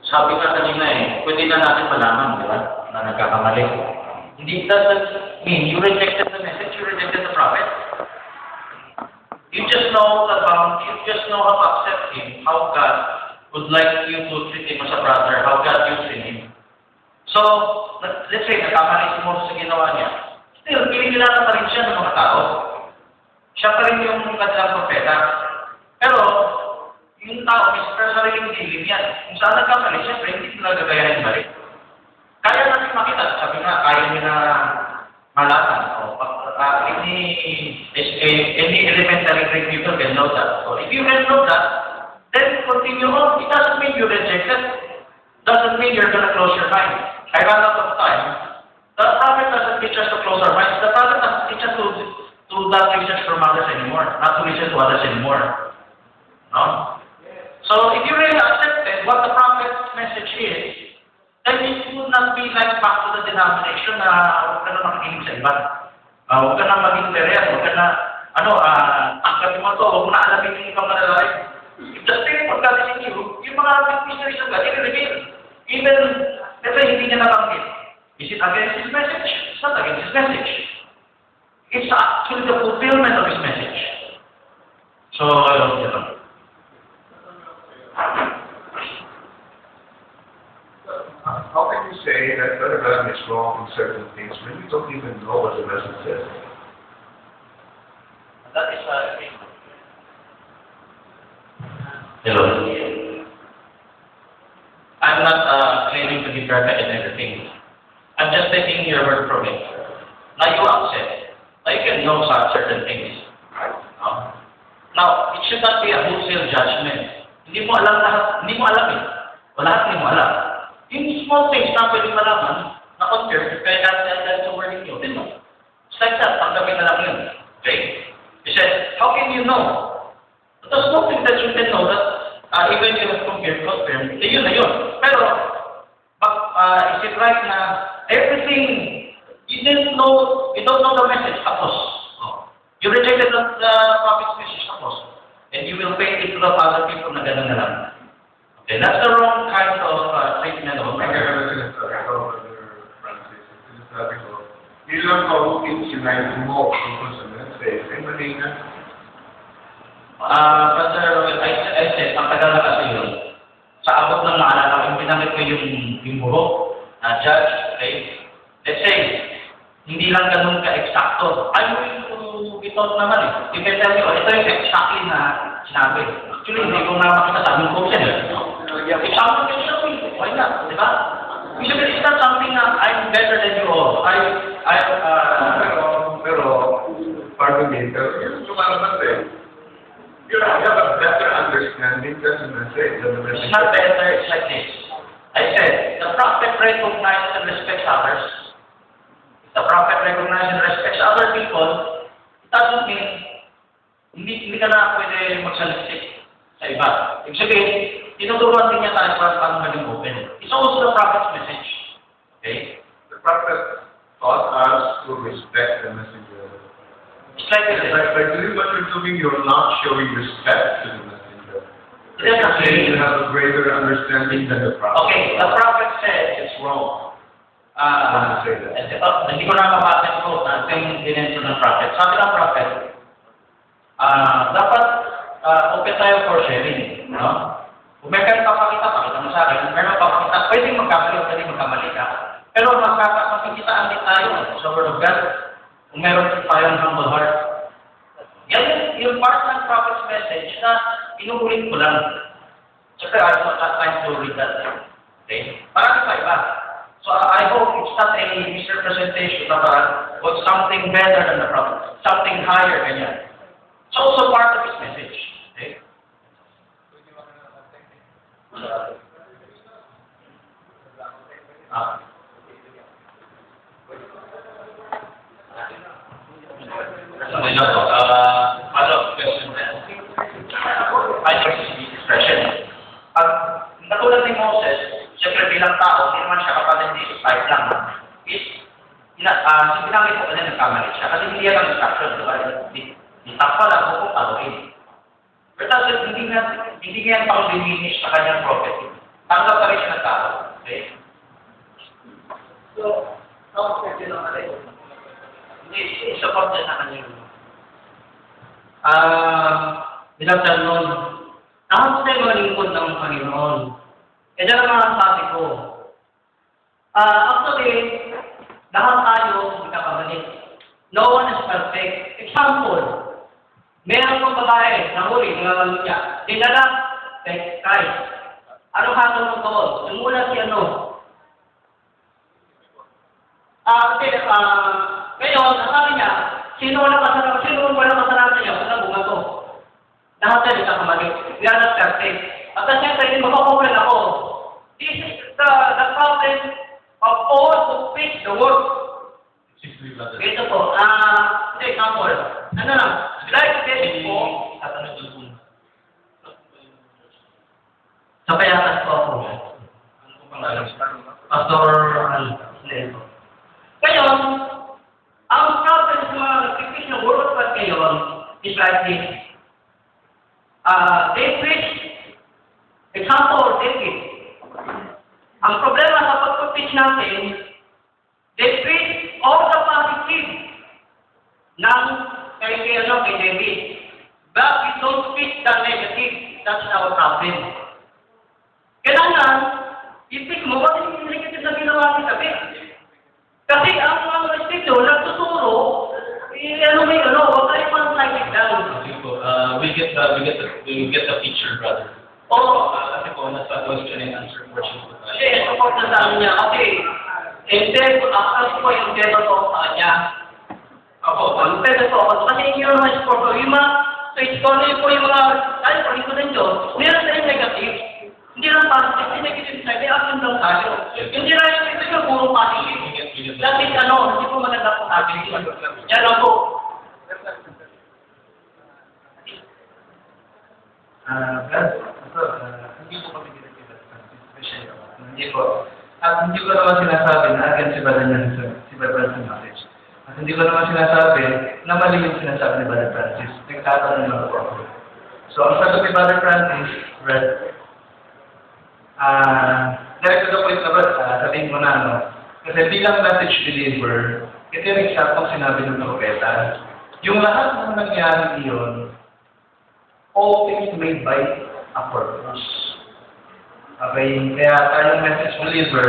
Sabi nga kanina pwede na natin malaman, di ba, na nagkakamali. Hindi, doesn't mean you rejected the message, you rejected the prophet. You just know how to accept him, how God would like you to treat him as a brother, how God views him. So, let's say, nagkamali si Moses sa ginawa niya. Still, pinilala pa rin siya ng mga tao. Siya pa rin yung kanilang propeta. Pero, yung tao, sa sariling dilim yan. Kung saan nagkamali, siyempre, hindi sila gagayahin balik. Kaya natin makita, sabi nga, kaya niya na malaman. Any elementary grade people can know that. So, if you can know that, then continue on. It doesn't mean you reject it. Doesn't mean you're going to close your mind. I ran out of time. The prophet doesn't teach us to close our minds. The prophet doesn't teach us to not research from others anymore, not to listen to others anymore. No? So if you really accepted what the prophet's message is, then it would not be like back to the denomination na huwag ka na makikinig sa iba. Huwag ka na mag-interest, huwag ka na, tangkapin mo to, huwag mo na alamin yung ibang malalaki. If the Spirit of God is in you, yung mga mysteries of God, i-reveal. Even, let's say, hindi niya nabanggit. Is it against his message? It's not against his message. It's actually the fulfillment of his message. So, how can you say that Brother Branham is wrong in certain things when you don't even know what the message says? that is hello. I'm not claiming to be perfect in everything. I'm just taking your word from it. Now you accept. Now you can know certain things. No? Now, it should not be a wholesale judgment. Hindi mo alam lahat. Hindi mo alam eh. O lahat hindi mo alam. Yung small things na pwede malaman, na-confirm, kaya that's a wording yun. It's like that. Tanggapin na lang yun. Okay? He said, how can you know? There's nothing that you can know that even if you have confirmed, yun na yun. Pero, is it right na everything, you don't know the message, tapos. You rejected the prophet's message, tapos. And you will pay it to the other people na gano'n na lang. Okay, that's the wrong kind of treatment of America. Ilang paulit sinayin mo tungkol sa message, ay mali na. Brother, I said, ang tagal na kasi yun. Sa abot ng maalala, yung pinamit ko yung buhok, judge, okay? Let's say, hindi lang ganun ka-eksakto. I'm going to ito naman eh. You can tell me, ito yung exactly na sinabi. Actually, hindi ko na makita sa aming coach yan. If someone can show me, why not? Di ba? Usually, it's not something na I'm better than you all. Pero, pardon me, yung lumalaman eh. You have a better understanding than the message. It's not better, it's like this. I said, the prophet recognizes and respects others. If the prophet recognizes and respects other people, it doesn't mean hindi ka na pwede magsalisik sa iba. Ibig sabihin, tinuturuan din niya tayo para paano maging open. It's also the prophet's message. Okay? The prophet taught us to respect the messenger. It's like this. Like doing what you're doing, you're not showing respect to the messenger. It's okay. You have a greater understanding than the prophet. Okay, the prophet said it's wrong. Hindi ko na mabasa ko yung dinensyon ng prophet. Sabi ng prophet, dapat open tayo for sharing. No? Kung may kayo pakita mo sa akin. Meron papakita, pwedeng magkamali o pwedeng magkamali ka. Pero makikitaan din tayo sa Word of God. Kung meron tayong humble heart. Yan yung part ng prophet's message na inuulit ko lang. Siyempre, I don't have time to read that. Okay? Marami pa iba. So I hope it's not a misrepresentation na parang what's something better than the prophet. Something higher than yan. It's also part of his message. Okay? Follow-up question then. I think expression. Pag natulad ni Moses, siyempre bilang tao, hindi naman siya kapatid ni type lang. Sinanggit ko kasi nagkamali siya. Kasi hindi yan ang instruction, di ba? Itapa lang ko kung taluin. Pero hindi nga pang diminish sa kanyang prophecy. Tanggap pa rin siya ng tao. Okay? So, ako sa din naman rin. Hindi, support din naman yun. Bilang tanong, lahat tayo mga lingkod ng Panginoon. Kaya lang mga sabi ko, actually, lahat tayo hindi kakabalik. No one is perfect. Example, meron kong babae, nahuli, nangangalit niya, dinala kay Christ. Anong hatol mo doon? Sumula si ano? Ngayon, sabi niya, sino walang kasalanan niya? Wala bunga to. Lahat tayo nagkakamali. Lahat perfect. At kasi siyempre, magpapawalan ako. This is the problem of all who speak the word. Ito po, example. Ano lang, like this po, sa payatas po ako. Pastor, Leo. Ngayon, ang problem sa mga nag-speak ng word of God ngayon is like this. They preach, example, David. Ang problema sa pag-preach natin, they preach all the positive ng kay David. But we don't speak the negative. That's our problem. Kailangan, i-pick mo, bakit yung negative na ginawa ni David? Kasi ang mga Espiritu nagtuturo, huwag tayo mag-like down. We get the picture, brother. Oo. Kasi po, nasa question and answer portion po tayo. Kasi support na sa niya. Kasi, after ko yung dedo to sa kanya. Ang dedo to, kasi hindi yung mga support ko. Yung mga, so it's po yung mga, dahil po, ito din Diyos, meron tayong negative. Hindi lang positive, hindi negative side, may action lang tayo. Hindi lang ito yung puro positive. Dati hindi po maganda po atin. Yan lang po. Hindi po kami ginagawa. Hindi po. At hindi ko naman sinasabi na against si Brother Nelson, si Brother Francis Knowledge. At hindi ko naman sinasabi na mali yung sinasabi ni Brother Francis. Nagtatanong lang po ako. So, ang sagot ni Brother Francis, Brad, direct to the point na Brad, sabihin mo na, no? Kasi bilang message believer, ito yung eksaktong sinabi ng propeta. Yung lahat ng nangyari iyon, all things made by a purpose. Okay, kaya tayong message believer,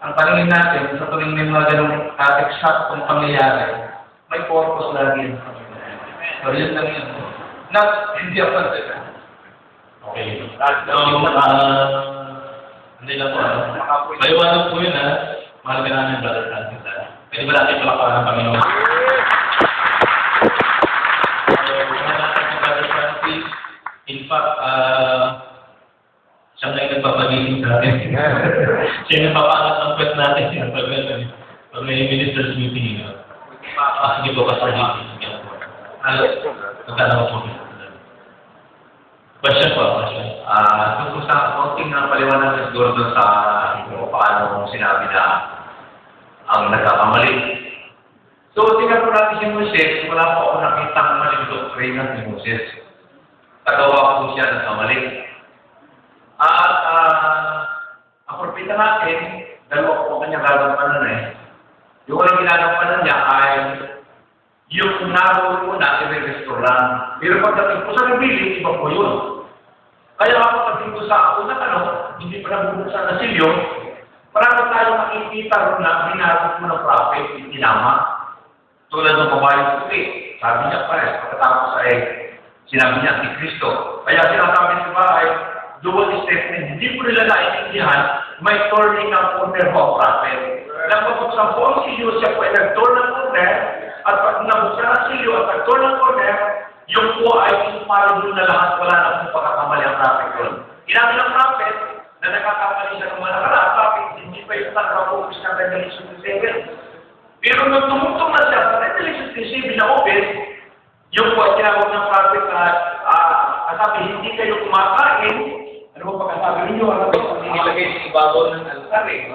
ang paningin natin sa tuwing may mga ganong eksaktong pangyayari, may purpose lagi yun. So, yun lang yun. Not, hindi ako nagsasabi. Okay. Hindi lang po, maliwanag po yun, mahal ka namin, Brother Francis. Pwede ba natin palakpakan ng Panginoon? Mahal natin si Brother Francis. In fact, siya na yung nagpapagising sa atin. Siya yung nagpapangat ng pwet natin. Pag may minister's meeting, sige po, Pastor Lee. Magtanong po. Question po, question. Tungkol sa konting paliwanag na siguro doon sa kung paano sinabi na ang nagkakamali. So, tingnan po natin si Moses, wala po ako nakitang maling doktrina ni Moses. Tagawa po siya ng kamali. At ang propeta natin, dalawa po kanyang gagampanan eh. Yung walang ginagampanan niya ay yung naroon mo na, i-restore lang. Pero pagdating po sa nabiling, iba po yun. Kaya kapag po sa unang hindi pa nabubuksan na silyo, marami tayong makikita rin na binasok mo ng prophet, inama. Tulad ng babayang puti, sabi niya pares, pagkatapos ay sinabi niya si Kristo. Kaya sinasabi niya ba ay dual statement, hindi po nila naiintindihan, may turning ng corner of prophet. Nagpapuksan po ang silyo, siya po ay nag-turn ng corner, at pag nabuksan ang silyo at nag-turn ng corner, yung po ay infallible na lahat, wala na pong pagkakamali ang prophet yun. Inabi ng prophet na nakakamali siya ng mga nakaraan, prophet, hindi pa yung nakaka-focus na Revelation 7. Pero nung tumutong na siya sa Revelation 7 na office, yung po ay tinawag ng prophet na sabi, hindi kayo kumakain. Ano ba pagkasabi ninyo? Ano ba? Nilagay sa ibabaw ng altar eh.